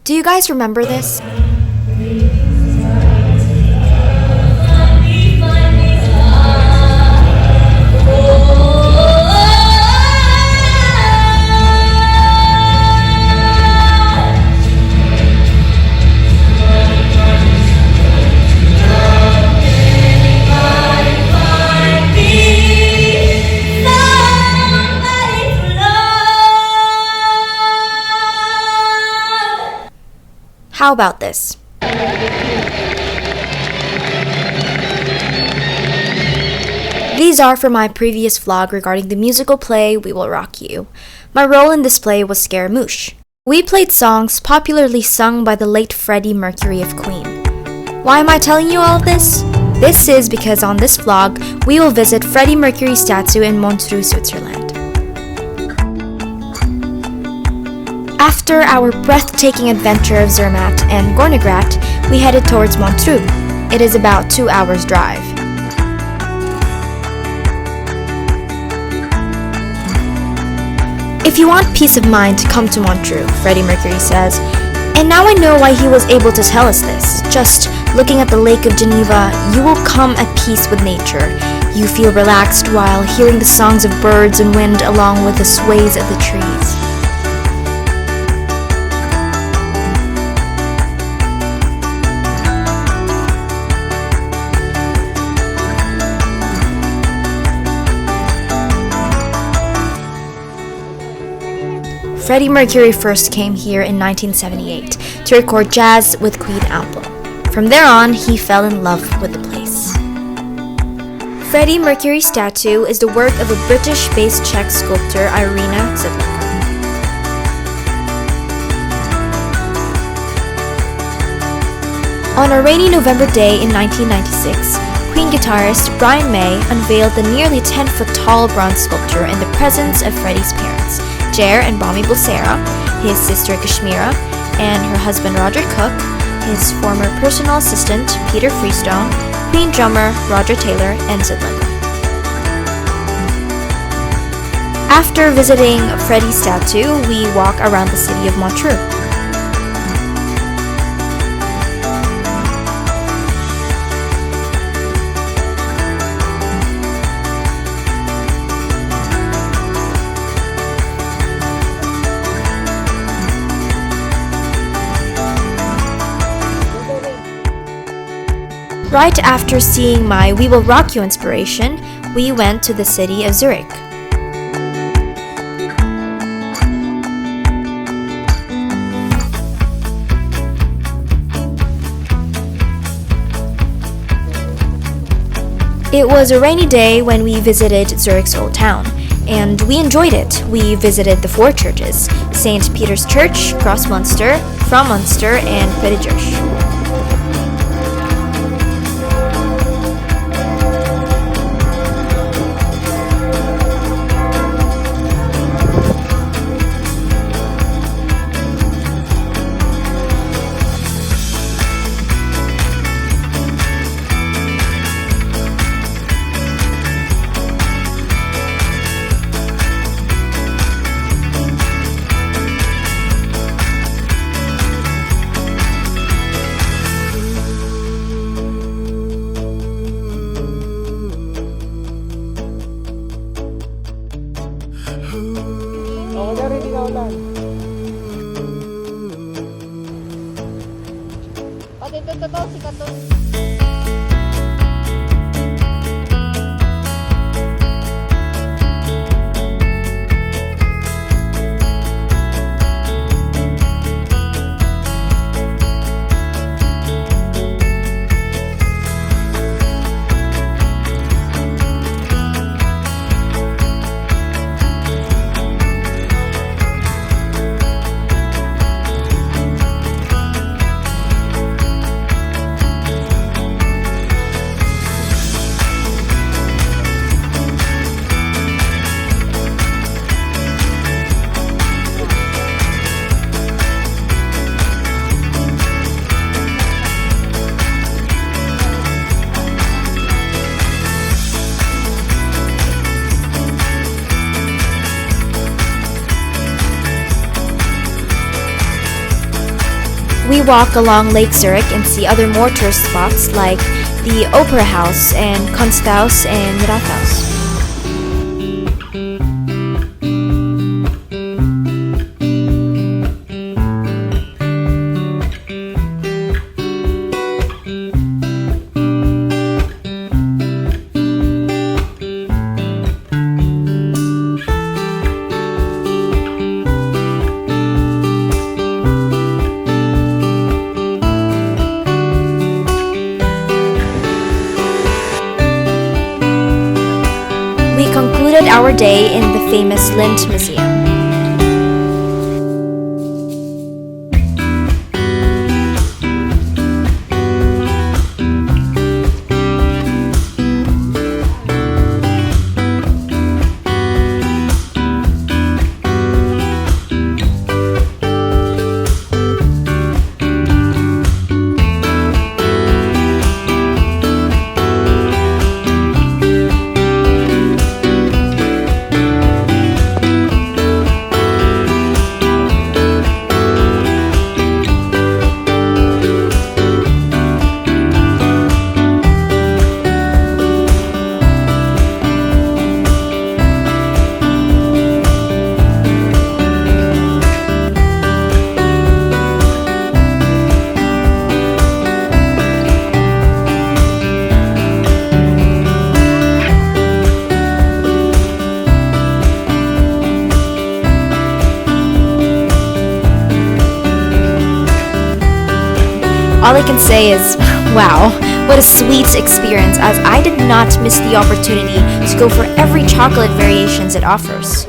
Do you guys remember this? How about this? These are from my previous vlog regarding the musical play We Will Rock You. My role in this play was Scaramouche. We played songs popularly sung by the late Freddie Mercury of Queen. Why am I telling you all of this? This is because on this vlog, we will visit Freddie Mercury's statue in Montreux, Switzerland. After our breathtaking adventure of Zermatt and Gornegrat, we headed towards Montreux. It is about 2 hours drive. If you want peace of mind, come to Montreux, Freddie Mercury says. And now I know why he was able to tell us this. Just looking at the Lake of Geneva, you will come at peace with nature. You feel relaxed while hearing the songs of birds and wind along with the sways of the trees. Freddie Mercury first came here in 1978 to record Jazz with Queen album. From there on, he fell in love with the place. Freddie Mercury's statue is the work of a British-based Czech sculptor Irina Zidlenko. On a rainy November day in 1996, Queen guitarist Brian May unveiled the nearly 10-foot tall bronze sculpture in the presence of Freddie's parents, Ger and Bomi Bulsera, his sister Kashmira, and her husband Roger Cook, his former personal assistant Peter Freestone, Queen drummer Roger Taylor, and Zidlenko. After visiting Freddie's statue, we walk around the city of Montreux. Right after seeing my We Will Rock You inspiration, we went to the city of Zurich. It was a rainy day when we visited Zurich's old town, and we enjoyed it. We visited the 4 churches: St. Peter's Church, Cross Munster, From Munster, and Predigers. We walk along Lake Zurich and see other more tourist spots like the Opera House and Kunsthaus and Rathaus. We concluded our day in the famous Lindt Museum. All I can say is, wow, what a sweet experience, as I did not miss the opportunity to go for every chocolate variations it offers.